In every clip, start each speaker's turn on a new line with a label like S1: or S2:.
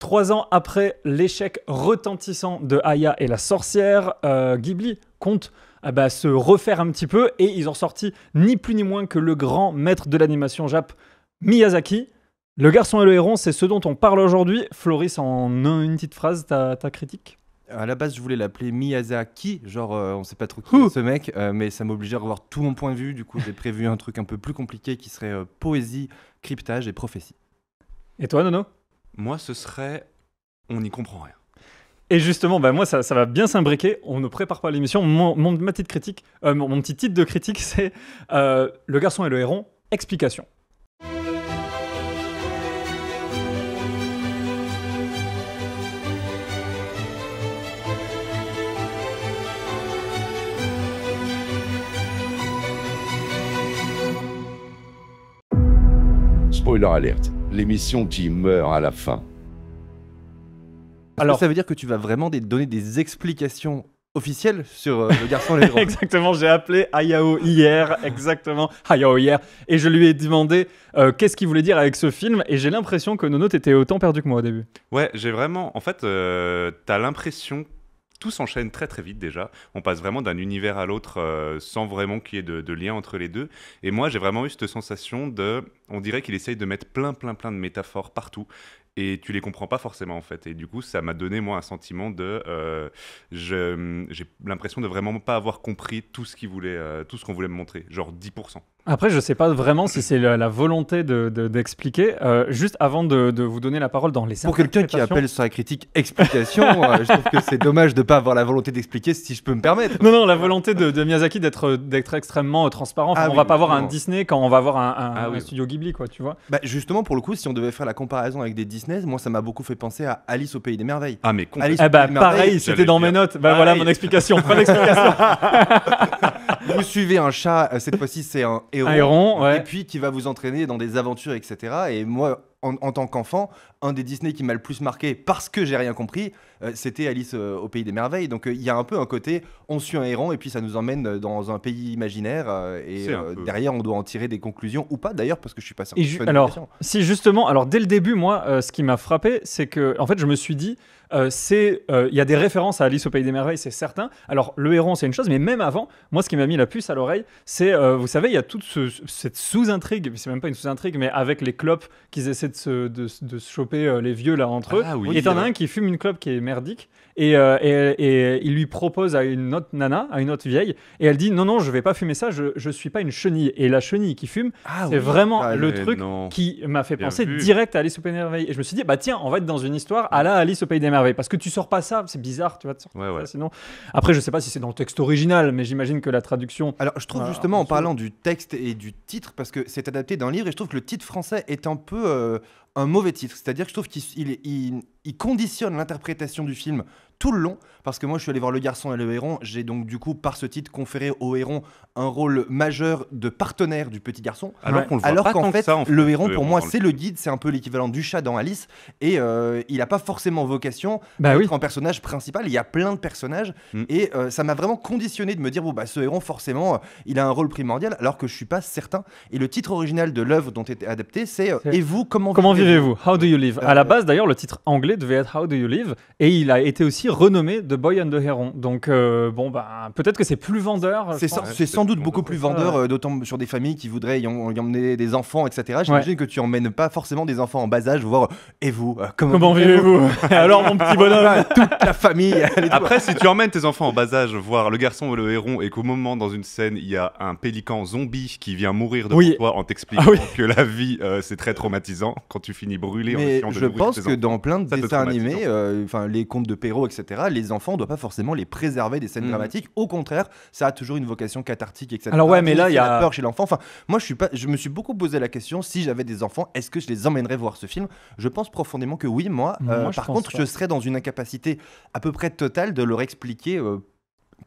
S1: 3 ans après l'échec retentissant de Aya et la sorcière, Ghibli compte se refaire un petit peu et ils ont sorti ni plus ni moins que le grand maître de l'animation Jap, Miyazaki. Le garçon et le héron, c'est ce dont on parle aujourd'hui. Floris, en une petite phrase, ta critique?
S2: À la base, je voulais l'appeler Miyazaki, genre on sait pas trop qui est ce mec, mais ça m'obligeait à revoir tout mon point de vue. Du coup, j'ai prévu un truc un peu plus compliqué qui serait poésie, cryptage et prophétie.
S1: Et toi, Nono?
S3: Moi, ce serait on n'y comprend rien.
S1: Et justement, moi, ça va bien s'imbriquer. On ne prépare pas l'émission. Ma petite critique, mon petit titre de critique, c'est Le garçon et le héron, explication.
S4: Spoiler alert, l'émission qui meurt à la fin.
S2: Alors, ça veut dire que tu vas vraiment donner des explications officielles sur le garçon et le héron.
S1: Exactement, j'ai appelé Hayao hier, et je lui ai demandé qu'est-ce qu'il voulait dire avec ce film, et j'ai l'impression que Nono, t'étais autant perdu que moi au début.
S3: Ouais, j'ai vraiment... En fait, t'as l'impression... Tout s'enchaîne très très vite déjà. On passe vraiment d'un univers à l'autre sans vraiment qu'il y ait de lien entre les deux. Et moi, j'ai vraiment eu cette sensation de... On dirait qu'il essaye de mettre plein de métaphores partout. Et tu les comprends pas forcément en fait. Et du coup, ça m'a donné moi un sentiment de... j'ai l'impression de vraiment pas avoir compris tout ce qu'on voulait me montrer. Genre 10%.
S1: Après, je sais pas vraiment si c'est la volonté d'expliquer. Juste avant de vous donner la parole dans les
S2: Pour quelqu'un qui appelle sa critique explication, je trouve que c'est dommage de pas avoir la volonté d'expliquer, si je peux me permettre.
S1: Non, la volonté de Miyazaki d'être extrêmement transparent. Enfin, on va pas voir un Disney quand on va voir un studio Ghibli, quoi, tu vois.
S2: Bah, justement, pour le coup, si on devait faire la comparaison avec des Disney, moi, ça m'a beaucoup fait penser à Alice au Pays des Merveilles.
S3: Ah, mais
S1: pareil, c'était dans mes notes. Voilà mon explication. Bonne explication.
S2: Vous suivez un chat, cette fois-ci, c'est un héron, et puis qui va vous entraîner dans des aventures, etc. Et moi, en tant qu'enfant, un des Disney qui m'a le plus marqué parce que j'ai rien compris, c'était Alice au Pays des Merveilles. Donc il y a un peu un côté, on suit un héron et puis ça nous emmène dans un pays imaginaire et derrière on doit en tirer des conclusions ou pas d'ailleurs parce que je suis pas certain.
S1: Alors, si justement, dès le début, moi, ce qui m'a frappé, c'est que en fait, je me suis dit, il y a des références à Alice au Pays des Merveilles, c'est certain. Alors le héron, c'est une chose, mais même avant, moi, ce qui m'a mis la puce à l'oreille, c'est, vous savez, il y a toute cette sous-intrigue, c'est même pas une sous-intrigue, mais avec les clopes qu'ils essaient de se choper les vieux là entre eux. Et t'en as un qui fume une clope qui est merdique et il lui propose à une autre nana, à une autre vieille, et elle dit non, je vais pas fumer ça, je suis pas une chenille. Et la chenille qui fume, c'est vraiment le truc qui m'a fait penser direct à Alice au Pays des Merveilles. Et je me suis dit, tiens, on va être dans une histoire à la Alice au Pays des Merveilles, parce que tu sors pas ça, c'est bizarre, tu vois, ça, sinon. Après, je sais pas si c'est dans le texte original, mais j'imagine que la traduction.
S2: Alors, je trouve justement en parlant du texte et du titre, parce que c'est adapté d'un livre, et je trouve que le titre français est un peu un mauvais titre. C'est-à-dire que je trouve qu'il conditionne l'interprétation du film tout le long, parce que moi je suis allé voir Le Garçon et le Héron, j'ai donc du coup par ce titre conféré au héron un rôle majeur de partenaire du petit garçon,
S3: alors
S2: qu'en fait le héron pour moi c'est le guide, c'est un peu l'équivalent du chat dans Alice, et il n'a pas forcément vocation d'être un personnage principal, il y a plein de personnages, et ça m'a vraiment conditionné de me dire ce héron forcément il a un rôle primordial, alors que je suis pas certain. Et le titre original de l'œuvre dont est adapté c'est Et vous, comment
S1: vivez-vous? How do you live? À la base d'ailleurs le titre anglais devait être How do you live, et il a été aussi renommé The Boy and the Heron. Donc peut-être que c'est plus vendeur.
S2: C'est sans doute beaucoup plus vendeur, d'autant sur des familles qui voudraient y emmener des enfants, etc. J'imagine que tu emmènes pas forcément des enfants en bas âge voir et vous,
S1: comment vivez-vous? Alors mon petit bonhomme,
S2: toute la famille.
S3: Après, si tu emmènes tes enfants en bas âge voir Le Garçon et le Héron et qu'au moment dans une scène il y a un pélican zombie qui vient mourir devant toi en t'expliquant que la vie c'est très traumatisant quand tu finis brûlé.
S2: Mais je pense que dans plein de dessins animés, les contes de Perrault, etc., les enfants, on ne doit pas forcément les préserver des scènes dramatiques. Au contraire, ça a toujours une vocation cathartique, etc.
S1: Alors mais là, il y a
S2: la peur chez l'enfant. Enfin, moi, je me suis beaucoup posé la question, si j'avais des enfants, est-ce que je les emmènerais voir ce film? Je pense profondément que oui, moi. Par contre, je serais dans une incapacité à peu près totale de leur expliquer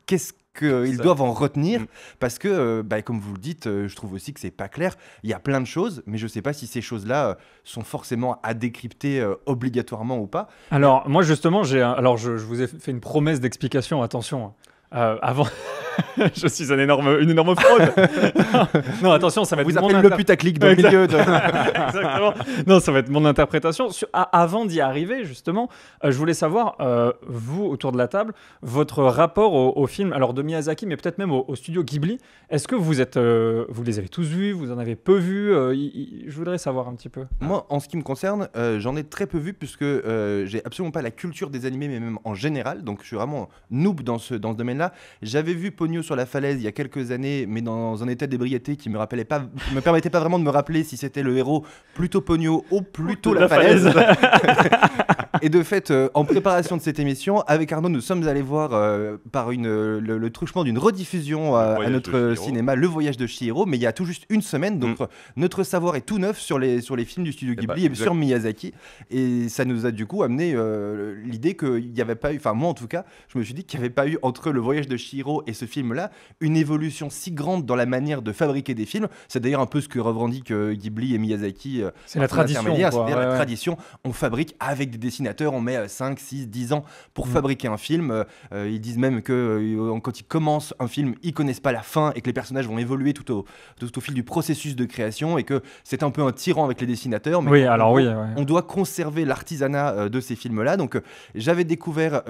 S2: qu'est-ce qu'ils doivent en retenir, parce que, comme vous le dites, je trouve aussi que c'est pas clair. Il y a plein de choses, mais je sais pas si ces choses-là sont forcément à décrypter obligatoirement ou pas.
S1: Alors, moi, justement, je vous ai fait une promesse d'explication, attention. Avant... Je suis une énorme fraude. Non, attention, ça va être
S2: mon le putaclic dans le milieu de...
S1: Exactement. Non, ça va être mon interprétation. Avant d'y arriver, justement, je voulais savoir, vous, autour de la table, votre rapport au film, alors de Miyazaki, mais peut-être même au studio Ghibli. Est-ce que vous les avez tous vus, vous en avez peu vus je voudrais savoir un petit peu.
S2: Moi, en ce qui me concerne, j'en ai très peu vu, puisque j'ai absolument pas la culture des animés, mais même en général. Donc, je suis vraiment noob dans ce domaine-là. J'avais vu Ponyo sur la falaise il y a quelques années, mais dans un état d'ébriété qui me permettait pas vraiment de me rappeler si c'était le héros plutôt Ponyo ou plutôt la falaise. Et de fait, en préparation de cette émission, avec Arnaud, nous sommes allés voir par le truchement d'une rediffusion à notre cinéma, Le Voyage de Chihiro, mais il y a tout juste une semaine. Donc notre savoir est tout neuf sur les films du studio Ghibli et sur Miyazaki. Et ça nous a du coup amené l'idée qu'il n'y avait pas eu, enfin moi en tout cas, je me suis dit qu'il n'y avait pas eu entre Le Voyage de Chihiro et ce film-là une évolution si grande dans la manière de fabriquer des films. C'est d'ailleurs un peu ce que revendiquent Ghibli et Miyazaki.
S1: C'est la tradition.
S2: C'est-à-dire la tradition. On fabrique avec des dessinateurs, on met 5, 6, 10 ans pour fabriquer un film. Ils disent même que quand ils commencent un film, ils connaissent pas la fin et que les personnages vont évoluer tout au fil du processus de création et que c'est un peu un tyran avec les dessinateurs. Mais on doit conserver l'artisanat de ces films-là. Donc j'avais découvert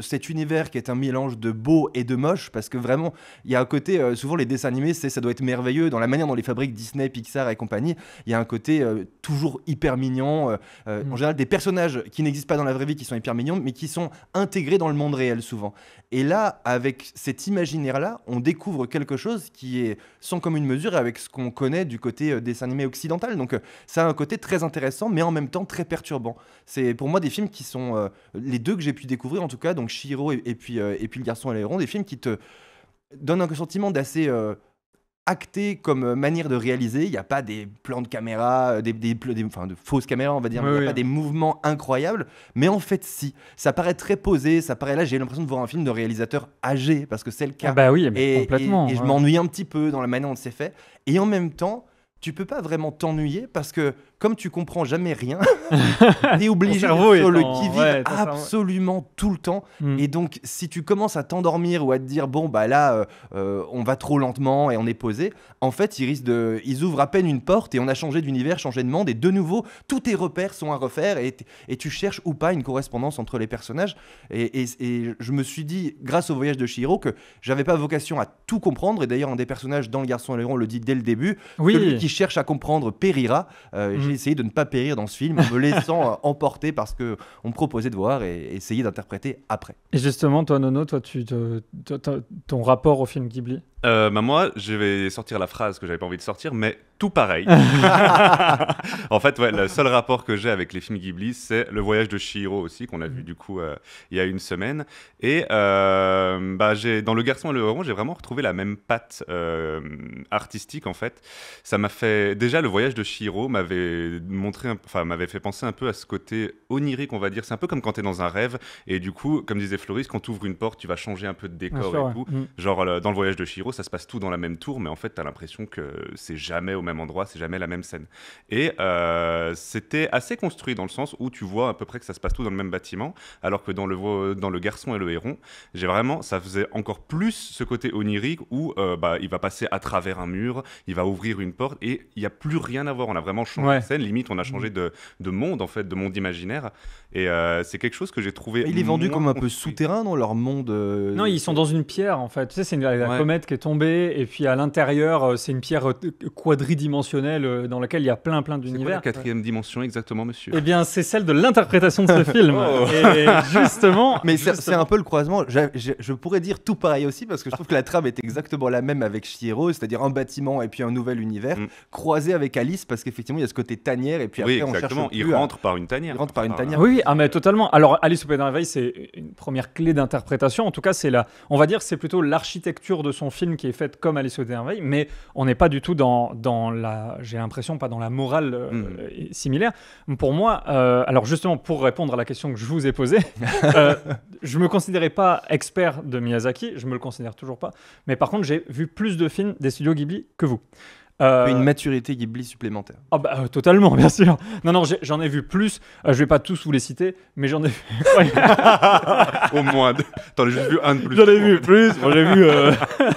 S2: cet univers qui est un mélange de beau et de moche, parce que vraiment, il y a un côté, souvent les dessins animés, ça doit être merveilleux dans la manière dont les fabrique Disney, Pixar et compagnie. Il y a un côté toujours hyper mignon. En général, des personnages qui n'existent pas dans la vraie vie, qui sont hyper mignons, mais qui sont intégrés dans le monde réel souvent. Et là, avec cet imaginaire-là, on découvre quelque chose qui est sans commune mesure avec ce qu'on connaît du côté dessin animé occidental. Donc ça a un côté très intéressant, mais en même temps très perturbant. C'est pour moi des films qui sont les deux que j'ai pu découvrir en tout cas, donc Chihiro et puis Le Garçon et l'Héron, des films qui te donnent un sentiment d'assez acté comme manière de réaliser. Il n'y a pas des plans de caméra, de fausses caméras, on va dire. Il n'y a pas des mouvements incroyables. Mais en fait, si. Ça paraît très posé. Ça paraît là, j'ai l'impression de voir un film de réalisateur âgé, parce que c'est le cas.
S1: Ah bah oui, complètement.
S2: Et je m'ennuie un petit peu dans la manière dont c'est fait. Et en même temps, tu peux pas vraiment t'ennuyer, parce que comme tu comprends jamais rien, t'es obligé d'être sur le qui-vive absolument tout le temps. Et donc, si tu commences à t'endormir ou à te dire, bon, bah là, on va trop lentement et on est posé, en fait, ils ouvrent à peine une porte et on a changé d'univers, changé de monde, et de nouveau, tous tes repères sont à refaire et tu cherches ou pas une correspondance entre les personnages. Et je me suis dit, grâce au Voyage de Chihiro, que j'avais pas vocation à tout comprendre. Et d'ailleurs, un des personnages dans Le Garçon et l'Héron le dit dès le début, celui qui cherche à comprendre périra. J'ai essayé de ne pas périr dans ce film en me laissant emporter par ce qu'on me proposait de voir et essayer d'interpréter après.
S1: Et justement, toi Nono, ton rapport au film Ghibli?
S3: Moi, je vais sortir la phrase que j'avais pas envie de sortir, mais tout pareil. En fait, le seul rapport que j'ai avec les films Ghibli, c'est Le Voyage de Chihiro aussi, qu'on a vu du coup il y a une semaine. Et dans Le Garçon et le Héron, j'ai vraiment retrouvé la même patte artistique en fait. Ça m'a fait déjà, Le Voyage de Chihiro m'avait fait penser un peu à ce côté onirique, on va dire. C'est un peu comme quand tu es dans un rêve et du coup, comme disait Floris, quand tu ouvres une porte, tu vas changer un peu de décor et tout. Genre dans Le Voyage de Chihiro, ça se passe tout dans la même tour, mais en fait, tu as l'impression que c'est jamais au même endroit, c'est jamais la même scène. Et c'était assez construit dans le sens où tu vois à peu près que ça se passe tout dans le même bâtiment, alors que dans Le Garçon et le Héron, ça faisait encore plus ce côté onirique où il va passer à travers un mur, il va ouvrir une porte et il n'y a plus rien à voir. On a vraiment changé de scène, limite on a changé de monde en fait, de monde imaginaire. Et c'est quelque chose que j'ai trouvé.
S2: Il est vendu comme un peu souterrain dans leur monde.
S1: Non, ils sont dans une pierre en fait. Tu sais, c'est la comète qui est tombée et puis à l'intérieur, c'est une pierre quadridimensionnelle dans laquelle il y a plein d'univers.
S3: C'est quoi la quatrième dimension exactement, monsieur?
S1: Eh bien, c'est celle de l'interprétation de ce film. Et justement,
S2: mais c'est un peu le croisement. Je pourrais dire tout pareil aussi, parce que je trouve que la trame est exactement la même avec Chihiro, c'est-à-dire un bâtiment et puis un nouvel univers croisé avec Alice, parce qu'effectivement il y a ce côté tanière et puis après on cherche.
S3: Il rentre par une tanière.
S1: Oui, mais totalement. Alors Alice au Pays des Merveilles, c'est une première clé d'interprétation. En tout cas, on va dire, c'est plutôt l'architecture de son film qui est faite comme Alice au Pays des Merveilles, mais on n'est pas du tout dans la, j'ai l'impression, pas dans la morale similaire. Pour moi, alors justement, pour répondre à la question que je vous ai posée, je me considérais pas expert de Miyazaki, je me le considère toujours pas, mais par contre, j'ai vu plus de films des studios Ghibli que vous.
S2: Une maturité Ghibli supplémentaire.
S1: Ah bah totalement, bien sûr. Non, j'en ai vu plus. Je vais pas tous vous les citer, mais j'en ai vu.
S3: Au moins deux. T'en as juste vu un de plus.
S1: J'en ai vu plus. Moi, j'ai vu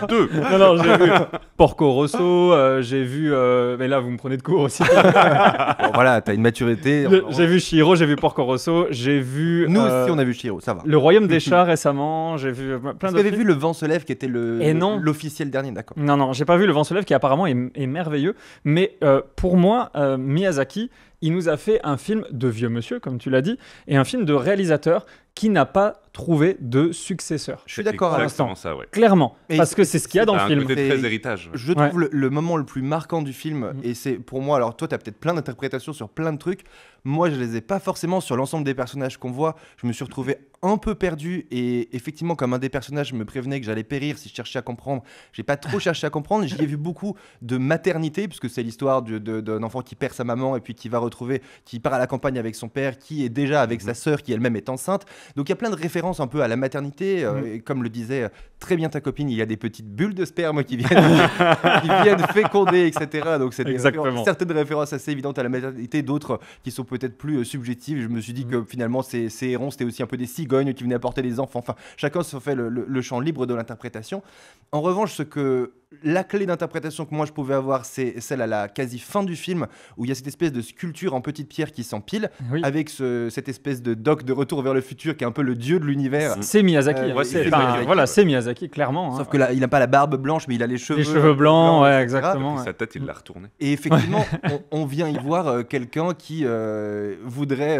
S3: deux.
S1: Non, j'ai vu Porco Rosso. J'ai vu. Mais là, vous me prenez de court aussi.
S2: Bon, voilà, t'as une maturité.
S1: J'ai vu Chihiro, j'ai vu Porco Rosso, j'ai vu.
S2: Nous aussi, on a vu Chihiro, ça va.
S1: Le Royaume des chats récemment. J'ai vu plein de.
S2: Vous avez vu Le Vent se lève, qui était l'officiel dernier, d'accord.
S1: Non, j'ai pas vu Le Vent se lève, qui apparemment est merveilleux. Mais pour moi, Miyazaki, il nous a fait un film de vieux monsieur, comme tu l'as dit, et un film de réalisateur qui n'a pas trouvé de successeur.
S2: Je suis d'accord à l'instant.
S3: Ça, ouais.
S1: Clairement, parce que c'est ce qu'il y a dans le film.
S3: Un côté très héritage.
S2: Je trouve le moment le plus marquant du film, et c'est pour moi, alors toi, tu as peut-être plein d'interprétations sur plein de trucs. Moi, je les ai pas forcément sur l'ensemble des personnages qu'on voit. Je me suis retrouvé un peu perdu, et effectivement, comme un des personnages me prévenait que j'allais périr si je cherchais à comprendre, j'ai pas trop cherché à comprendre. J'y ai vu beaucoup de maternité, puisque c'est l'histoire d'un enfant qui perd sa maman et puis qui part à la campagne avec son père, qui est déjà avec sa sœur, qui elle-même est enceinte. Donc il y a plein de références un peu à la maternité, et comme le disait très bien ta copine, il y a des petites bulles de sperme qui viennent féconder, etc. Donc c'est certaines références assez évidentes à la maternité, d'autres qui sont peut-être plus subjectives. Je me suis dit que finalement ces hérons, c'était aussi un peu des cigognes qui venaient apporter des enfants. Enfin, chacun se fait le champ libre de l'interprétation. En revanche, la clé d'interprétation que moi je pouvais avoir, c'est celle à la quasi fin du film, où il y a cette espèce de sculpture en petite pierre qui s'empile, avec cette espèce de Doc de Retour vers le futur qui est un peu le dieu de l'univers.
S1: C'est Miyazaki. C'est Miyazaki, clairement.
S2: Sauf que là, il n'a pas la barbe blanche, mais il a les cheveux
S1: blancs, ouais, exactement.
S3: Sa tête, il l'a retournée.
S2: Et effectivement, on vient y voir quelqu'un qui voudrait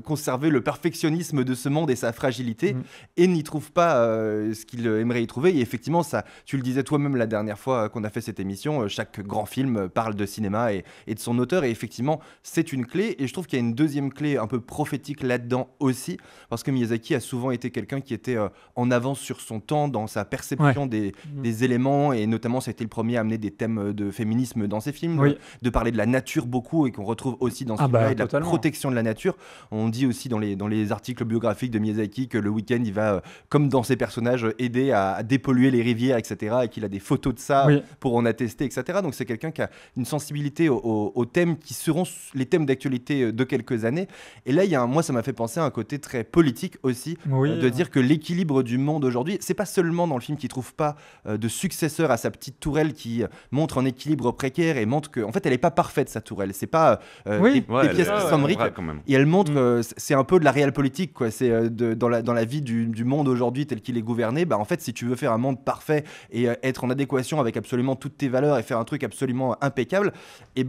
S2: conserver le perfectionnisme de ce monde et sa fragilité, et n'y trouve pas ce qu'il aimerait y trouver. Et effectivement, ça, tu le disais toi-même la dernière fois qu'on a fait cette émission, chaque grand film parle de cinéma et de son auteur, et effectivement c'est une clé, et je trouve qu'il y a une deuxième clé un peu prophétique là-dedans aussi, parce que Miyazaki a souvent été quelqu'un qui était en avance sur son temps dans sa perception des éléments, et notamment ça a été le premier à amener des thèmes de féminisme dans ses films, de parler de la nature beaucoup, et qu'on retrouve aussi dans ce film-là, et de la protection de la nature. On dit aussi dans les articles biographiques de Miyazaki que le week-end il va, comme dans ses personnages, aider à dépolluer les rivières, etc., et qu'il a des photos de ça pour en attester, etc. Donc c'est quelqu'un qui a une sensibilité aux thèmes qui seront les thèmes d'actualité de quelques années. Et là, moi, ça m'a fait penser à un côté très politique aussi, de dire que l'équilibre du monde aujourd'hui, c'est pas seulement dans le film qu'il trouve pas de successeur à sa petite tourelle, qui montre un équilibre précaire et montre que, en fait, elle est pas parfaite, sa tourelle. C'est pas des pièces qui s'embriquent. Et elle montre, c'est un peu de la réelle politique, quoi. C'est dans la vie du monde aujourd'hui tel qu'il est gouverné. Bah, en fait, si tu veux faire un monde parfait et être en adéquation avec absolument toutes tes valeurs et faire un truc absolument impeccable, et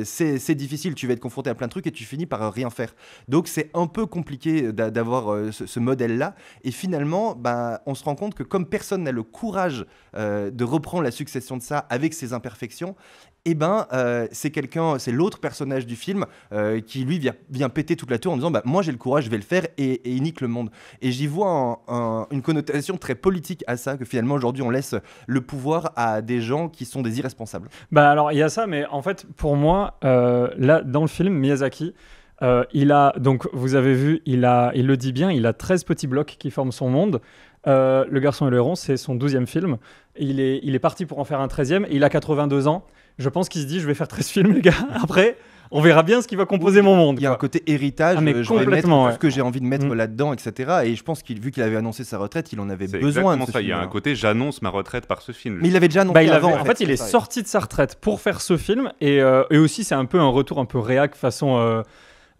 S2: c'est difficile. Tu vas être confronté à plein de trucs et tu finis par rien faire. Donc c'est un peu compliqué d'avoir ce modèle-là. Et finalement, on se rend compte que comme personne n'a le courage de reprendre la succession de ça avec ses imperfections, c'est l'autre personnage du film qui lui vient péter toute la tour en disant moi j'ai le courage, je vais le faire, et il nique le monde. Et j'y vois une connotation très politique à ça, que finalement aujourd'hui on laisse le pouvoir à des gens qui sont des irresponsables.
S1: Alors il y a ça, mais en fait pour moi là dans le film Miyazaki, il a, donc vous avez vu, il le dit bien, il a 13 petits blocs qui forment son monde. Le Garçon et le Héron, c'est son 12e film. Il est parti pour en faire un 13e, et il a 82 ans. Je pense qu'il se dit, je vais faire 13 films, les gars. Après, on verra bien ce qui va composer mon monde.
S2: Il y a un côté héritage,
S1: mais
S2: je vais mettre tout ce que j'ai envie de mettre là-dedans, etc. Et je pense vu qu'il avait annoncé sa retraite, il en avait besoin de ce film.
S3: Il y a un côté, j'annonce ma retraite par ce film.
S2: Mais il avait déjà annoncé avant.
S1: En fait, il est sorti de sa retraite pour faire ce film, et aussi c'est un peu un retour un peu réac façon...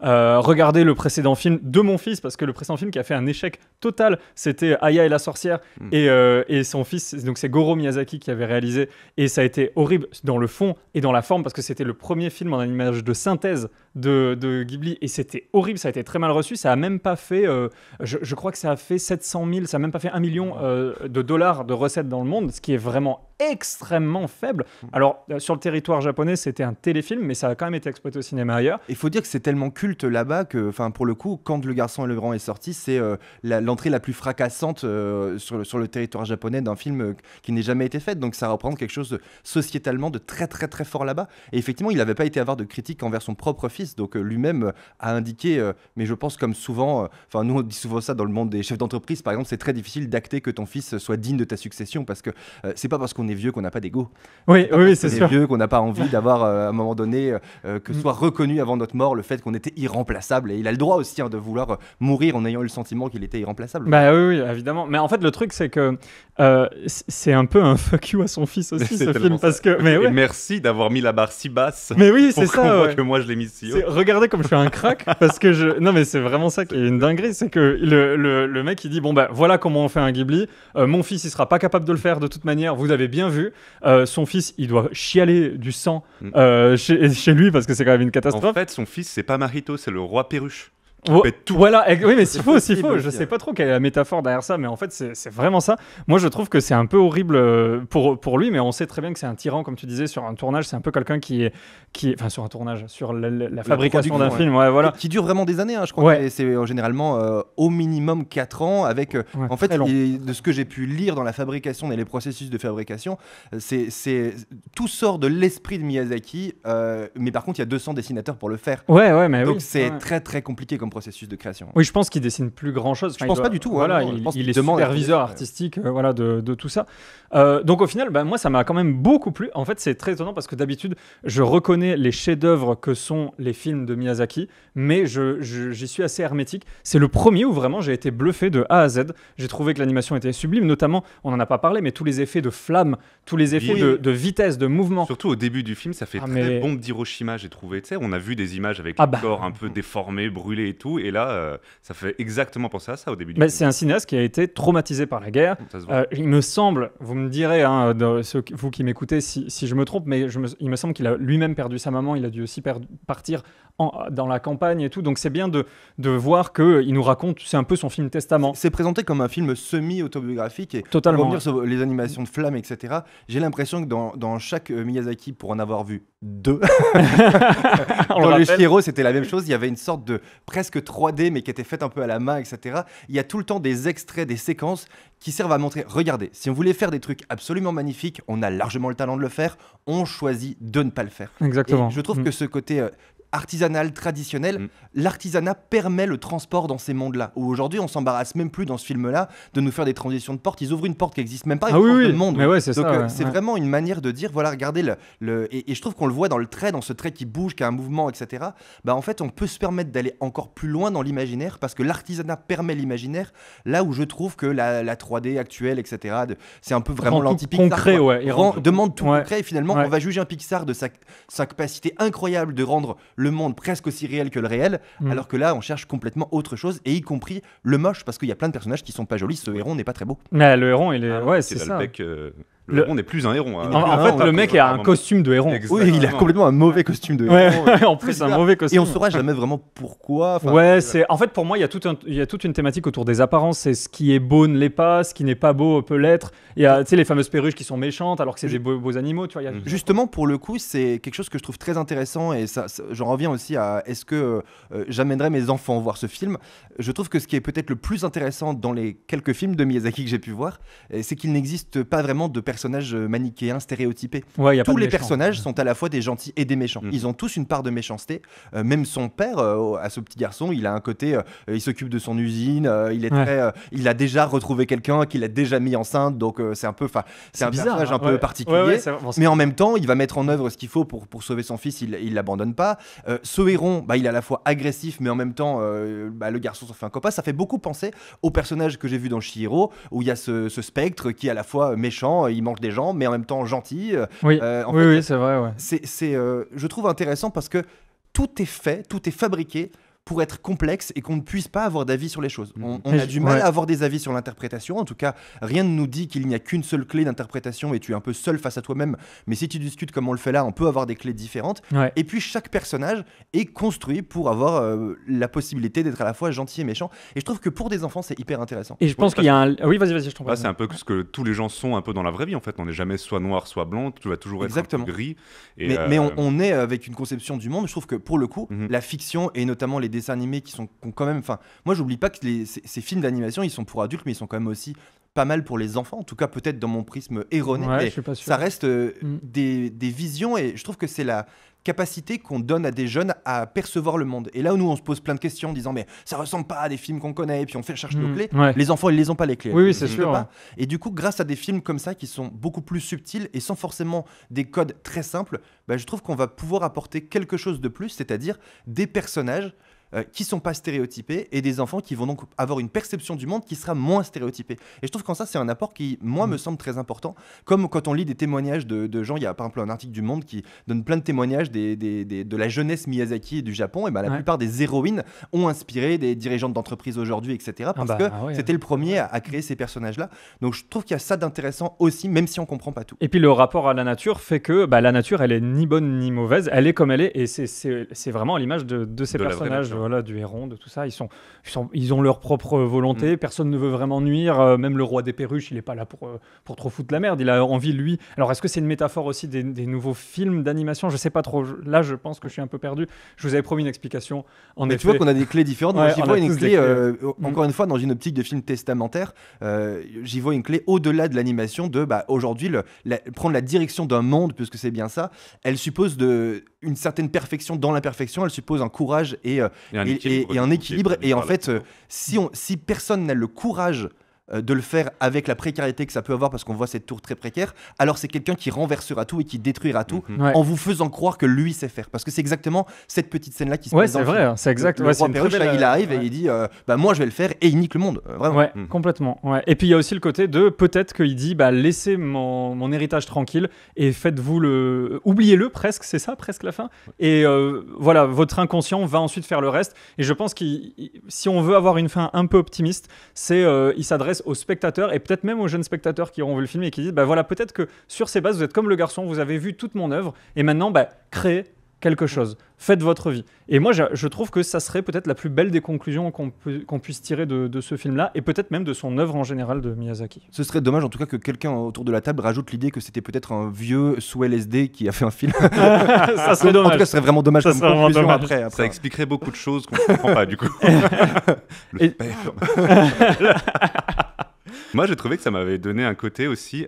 S1: regardez le précédent film de mon fils, parce que le précédent film qui a fait un échec total, c'était Aya et la sorcière, et son fils, donc c'est Goro Miyazaki qui avait réalisé, et ça a été horrible dans le fond et dans la forme, parce que c'était le premier film en image de synthèse de Ghibli, et c'était horrible, ça a été très mal reçu. Ça a même pas fait je crois que ça a fait 700 000, ça a même pas fait $1 million de dollars de recettes dans le monde, ce qui est vraiment extrêmement faible. Alors sur le territoire japonais c'était un téléfilm, mais ça a quand même été exploité au cinéma ailleurs.
S2: Il faut dire que c'est tellement culte là-bas que, pour le coup, quand Le Garçon et le Héron est sorti, c'est l'entrée la plus fracassante sur le territoire japonais d'un film qui n'ait jamais été faite. Donc ça représente quelque chose sociétalement de très très très fort là-bas. Et effectivement, il n'avait pas été avare de critiques envers son propre fils. fils. Donc lui-même a indiqué, mais je pense comme souvent, nous on dit souvent ça dans le monde des chefs d'entreprise, par exemple, c'est très difficile d'acter que ton fils soit digne de ta succession parce que c'est pas parce qu'on est vieux qu'on n'a pas d'ego.
S1: Oui, c'est sûr.
S2: On est vieux qu'on n'a pas envie d'avoir à un moment donné que soit reconnu avant notre mort le fait qu'on était irremplaçable. Et il a le droit aussi de vouloir mourir en ayant eu le sentiment qu'il était irremplaçable.
S1: Bah oui, évidemment. Mais en fait, le truc, c'est que c'est un peu un fuck you à son fils aussi, ce film. Parce que, mais
S3: et merci d'avoir mis la barre si basse.
S1: Mais oui, c'est ça.
S3: Pour qu'on voit que moi, je l'ai mis si haut.
S1: Regardez comme je suis un crack. Parce que non, mais c'est vraiment ça qui est une dinguerie. C'est que le mec, il dit bon, bah voilà comment on fait un Ghibli. Mon fils, il sera pas capable de le faire de toute manière. Vous avez bien vu. Son fils, il doit chialer du sang chez lui parce que c'est quand même une catastrophe.
S3: En fait, son fils, c'est pas Marito, c'est le roi Perruche.
S1: Voilà, oui, mais s'il faut. Je sais pas trop quelle est la métaphore derrière ça, mais en fait, c'est vraiment ça. Moi, je trouve que c'est un peu horrible pour lui, mais on sait très bien que c'est un tyran, comme tu disais, sur un tournage. C'est un peu quelqu'un qui est enfin, sur un tournage, sur la fabrication d'un film, voilà.
S2: Qui dure vraiment des années, je crois. Que c'est généralement au minimum 4 ans, avec, en fait, de ce que j'ai pu lire dans la fabrication et les processus de fabrication, tout sort de l'esprit de Miyazaki, mais par contre, il y a 200 dessinateurs pour le faire.
S1: Mais
S2: donc c'est très très compliqué comme processus de création.
S1: Oui, je pense qu'il dessine plus grand chose.
S2: Je pense pas du tout.
S1: Voilà, il est superviseur artistique, de tout ça. Donc au final, moi, ça m'a quand même beaucoup plu. En fait, c'est très étonnant parce que d'habitude, je reconnais les chefs-d'œuvre que sont les films de Miyazaki, mais j'y suis assez hermétique. C'est le premier où vraiment j'ai été bluffé de A à Z. J'ai trouvé que l'animation était sublime, notamment, on en a pas parlé, mais tous les effets de flamme, tous les effets de vitesse, de mouvement.
S3: Surtout au début du film, ça fait très bombe d'Hiroshima, j'ai trouvé. Tu sais, on a vu des images avec le corps un peu déformé, brûlé et tout, et là, ça fait exactement penser à ça au début du film.
S1: C'est un cinéaste qui a été traumatisé par la guerre. Il me semble, vous me direz, vous qui m'écoutez, si je me trompe, mais il me semble qu'il a lui-même perdu sa maman, il a dû aussi partir dans la campagne et tout, donc c'est bien de voir qu'il nous raconte, c'est un peu son film testament.
S2: C'est présenté comme un film semi-autobiographique, et
S1: totalement,
S2: pour revenir sur les animations de flammes, etc., j'ai l'impression que dans chaque Miyazaki, pour en avoir vu 2, dans le Chihiro, c'était la même chose, il y avait une sorte de presque 3D, mais qui était faite un peu à la main, etc. Il y a tout le temps des extraits, des séquences qui servent à montrer, regardez, si on voulait faire des trucs absolument magnifiques, on a largement le talent de le faire, on choisit de ne pas le faire.
S1: Exactement.
S2: Et je trouve que ce côté artisanal, traditionnel, l'artisanat permet le transport dans ces mondes-là, où aujourd'hui on s'embarrasse même plus dans ce film-là de nous faire des transitions de porte. Ils ouvrent une porte qui n'existe même pas, de monde.
S1: Mais ouais, c'est
S2: donc
S1: ça,
S2: c'est vraiment une manière de dire, voilà, regardez et je trouve qu'on le voit dans le trait, dans ce trait qui bouge, qui a un mouvement, etc. En fait, on peut se permettre d'aller encore plus loin dans l'imaginaire parce que l'artisanat permet l'imaginaire. Là où je trouve que la 3D actuelle, etc. C'est un peu vraiment l'anti-Pixar.
S1: Concret,
S2: demande tout concret. Et finalement, on va juger un Pixar de sa capacité incroyable de rendre le monde presque aussi réel que le réel, alors que là on cherche complètement autre chose, et y compris le moche, parce qu'il y a plein de personnages qui sont pas jolis. Ce héron n'est pas très beau.
S1: Mais le héron, il est c'est ça.
S3: Le héron n'est plus un héron.
S1: En fait, le mec a un costume de héron.
S2: Oui, il a complètement un mauvais costume de héron.
S1: En plus, un mauvais costume.
S2: Et on saura jamais vraiment pourquoi.
S1: En fait, pour moi, il y a toute une thématique autour des apparences. C'est ce qui est beau ne l'est pas, ce qui n'est pas beau peut l'être. Il y a, les fameuses perruches qui sont méchantes alors que c'est des beaux animaux. Tu vois,
S2: Justement, pour le coup, c'est quelque chose que je trouve très intéressant, et j'en reviens aussi à est-ce que j'amènerais mes enfants voir ce film. Je trouve que ce qui est peut-être le plus intéressant dans les quelques films de Miyazaki que j'ai pu voir, c'est qu'il n'existe pas vraiment de personnages manichéens, stéréotypés. Tous les personnages sont à la fois des gentils et des méchants. Ils ont tous une part de méchanceté. Même son père, à ce petit garçon, il a un côté, il s'occupe de son usine, il a déjà retrouvé quelqu'un qu'il a déjà mis enceinte, donc c'est un peu, c'est un
S1: bizarre,
S2: personnage un peu particulier. Mais en même temps, il va mettre en œuvre ce qu'il faut pour sauver son fils. Il l'abandonne pas. Ce héron, il est à la fois agressif, mais en même temps, le garçon s'en fait un copain. Ça fait beaucoup penser au personnage que j'ai vu dans Chihiro, où il y a ce spectre qui est à la fois méchant, il mange des gens, mais en même temps gentil.
S1: Oui, c'est vrai. Ouais.
S2: Je trouve intéressant parce que tout est fait, tout est fabriqué pour être complexe et qu'on ne puisse pas avoir d'avis sur les choses. On a du mal à avoir des avis sur l'interprétation. En tout cas, rien ne nous dit qu'il n'y a qu'une seule clé d'interprétation et tu es un peu seul face à toi-même. Mais si tu discutes comme on le fait là, on peut avoir des clés différentes. Ouais. Et puis, chaque personnage est construit pour avoir la possibilité d'être à la fois gentil et méchant. Et je trouve que pour des enfants, c'est hyper intéressant.
S1: Et je pense qu'il y a un... Oui, vas-y, je t'en prie.
S3: C'est un peu ce que tous les gens sont un peu dans la vraie vie, en fait. On n'est jamais soit noir, soit blanc. Tu vas toujours être un peu gris.
S2: Mais on est avec une conception du monde. Je trouve que pour le coup, la fiction et notamment les dessins animés qui ont quand même, moi j'oublie pas que ces films d'animation, ils sont pour adultes, mais ils sont quand même aussi pas mal pour les enfants, en tout cas peut-être dans mon prisme erroné,
S1: Ouais,
S2: mais
S1: je suis pas sûr.
S2: ça reste des visions, et je trouve que c'est la capacité qu'on donne à des jeunes à percevoir le monde. Et là où nous on se pose plein de questions en disant mais ça ressemble pas à des films qu'on connaît, et puis on cherche nos clés,
S1: Ouais.
S2: les enfants ils les ont pas les clés.
S1: Oui,
S2: Elles
S1: c'est
S2: n'existent
S1: sûr,
S2: pas.
S1: ouais.
S2: Et du coup grâce à des films comme ça qui sont beaucoup plus subtils et sans forcément des codes très simples, je trouve qu'on va pouvoir apporter quelque chose de plus, c'est-à-dire des personnages qui sont pas stéréotypés et des enfants qui vont donc avoir une perception du monde qui sera moins stéréotypée. Et je trouve qu'en ça, c'est un apport qui, moi, me semble très important. Comme quand on lit des témoignages de gens, il y a par exemple un article du Monde qui donne plein de témoignages de la jeunesse Miyazaki et du Japon. Et la plupart des héroïnes ont inspiré des dirigeantes d'entreprises aujourd'hui, etc. Parce que c'était le premier à créer ces personnages-là. Donc je trouve qu'il y a ça d'intéressant aussi, même si on comprend pas tout.
S1: Et puis le rapport à la nature fait que la nature, elle est ni bonne ni mauvaise, elle est comme elle est, et c'est vraiment à l'image de ces personnages. Voilà, du héron, de tout ça, ils ont leur propre volonté, personne ne veut vraiment nuire, même le roi des perruches, il est pas là pour trop foutre la merde, il a envie lui. Alors est-ce que c'est une métaphore aussi des nouveaux films d'animation? Je sais pas trop, là je pense que je suis un peu perdu. Je vous avais promis une explication. En effet,
S2: tu vois qu'on a des clés différentes. Moi, j'y vois une clé, encore une fois, dans une optique de film testamentaire, j'y vois une clé au-delà de l'animation de aujourd'hui prendre la direction d'un monde, puisque c'est bien ça, elle suppose une certaine perfection dans l'imperfection, elle suppose un courage et un équilibre. Et en fait, si personne n'a le courage de le faire avec la précarité que ça peut avoir, parce qu'on voit cette tour très précaire, alors c'est quelqu'un qui renversera tout et qui détruira tout en vous faisant croire que lui sait faire. Parce que c'est exactement cette petite scène-là qui se passe dans le film.
S1: Ouais, c'est vrai, c'est exact.
S2: Le roi perruche, il arrive et il dit moi je vais le faire, et il nique le monde. Vraiment.
S1: Ouais, complètement. Ouais. Et puis il y a aussi le côté de peut-être qu'il dit laissez mon héritage tranquille et faites-vous oubliez-le presque, c'est ça, presque la fin. Et voilà, votre inconscient va ensuite faire le reste. Et je pense que si on veut avoir une fin un peu optimiste, c'est il s'adresse aux spectateurs et peut-être même aux jeunes spectateurs qui auront vu le film et qui disent voilà, peut-être que sur ces bases vous êtes comme le garçon, vous avez vu toute mon œuvre et maintenant créez quelque chose, faites votre vie. Et moi je trouve que ça serait peut-être la plus belle des conclusions qu'on puisse tirer de ce film-là et peut-être même de son œuvre en général de Miyazaki.
S2: Ce serait dommage en tout cas que quelqu'un autour de la table rajoute l'idée que c'était peut-être un vieux sous LSD qui a fait un film.
S1: Ça serait dommage.
S2: En tout cas ce serait vraiment dommage comme conclusion après.
S3: Ça expliquerait beaucoup de choses qu'on ne comprend pas du coup. Le sperme. Moi, j'ai trouvé que ça m'avait donné un côté aussi.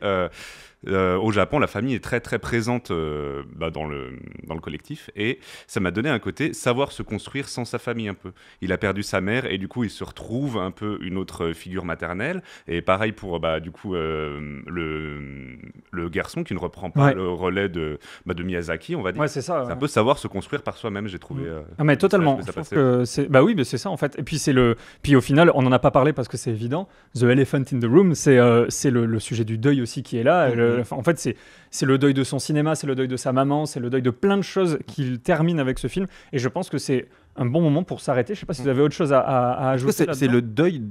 S3: Au Japon, la famille est très très présente dans le collectif, et ça m'a donné un côté savoir se construire sans sa famille un peu. Il a perdu sa mère et du coup il se retrouve un peu une autre figure maternelle, et pareil pour du coup le garçon qui ne reprend pas le relais de Miyazaki, on va dire.
S1: Ouais, c'est ça.
S3: C'est un peu savoir se construire par soi-même, j'ai trouvé.
S1: Mais totalement. Je trouve que c'est oui, mais c'est ça en fait. Et puis puis au final, on en a pas parlé parce que c'est évident. The Elephant in the Room, c'est le sujet du deuil aussi qui est là. En fait, c'est le deuil de son cinéma, c'est le deuil de sa maman, c'est le deuil de plein de choses qu'il termine avec ce film. Et je pense que c'est un bon moment pour s'arrêter. Je sais pas si vous avez autre chose à ajouter.
S2: C'est le deuil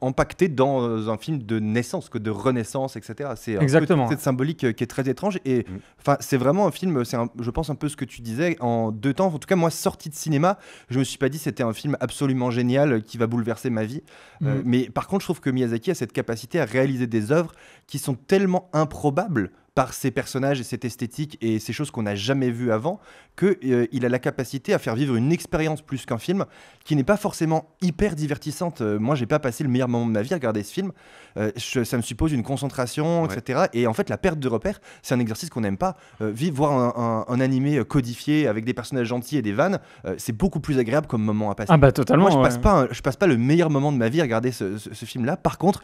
S2: empaqueté dans un film de naissance, que de renaissance, etc. C'est
S1: exactement
S2: cette symbolique qui est très étrange. Et c'est vraiment un film, je pense un peu ce que tu disais, en 2 temps. En tout cas, moi, sorti de cinéma, je me suis pas dit c'était un film absolument génial qui va bouleverser ma vie. Mais par contre, je trouve que Miyazaki a cette capacité à réaliser des œuvres qui sont tellement improbables par ses personnages et cette esthétique et ces choses qu'on n'a jamais vues avant, qu'il a la capacité à faire vivre une expérience plus qu'un film qui n'est pas forcément hyper divertissante. Moi, j'ai pas passé le meilleur moment de ma vie à regarder ce film. Ça me suppose une concentration, etc. Et en fait, la perte de repères, c'est un exercice qu'on n'aime pas. Voir un animé codifié avec des personnages gentils et des vannes, c'est beaucoup plus agréable comme moment à passer.
S1: Ah bah totalement.
S2: Moi, je passe pas le meilleur moment de ma vie à regarder ce film-là. Par contre,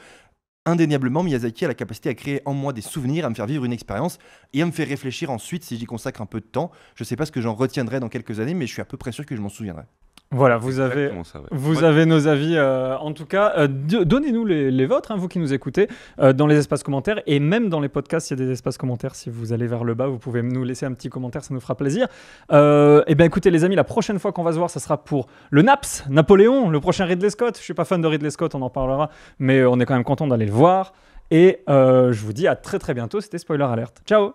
S2: indéniablement, Miyazaki a la capacité à créer en moi des souvenirs, à me faire vivre une expérience et à me faire réfléchir ensuite si j'y consacre un peu de temps. Je sais pas ce que j'en retiendrai dans quelques années, mais je suis à peu près sûr que je m'en souviendrai.
S1: Voilà, vous avez nos avis. En tout cas, donnez-nous les vôtres, vous qui nous écoutez, dans les espaces commentaires et même dans les podcasts, il y a des espaces commentaires. Si vous allez vers le bas, vous pouvez nous laisser un petit commentaire, ça nous fera plaisir. Et bien, écoutez, les amis, la prochaine fois qu'on va se voir, ça sera pour le Naps, Napoléon, le prochain Ridley Scott. Je suis pas fan de Ridley Scott, on en parlera, mais on est quand même content d'aller le voir. Et je vous dis à très très bientôt. C'était Spoiler Alert. Ciao.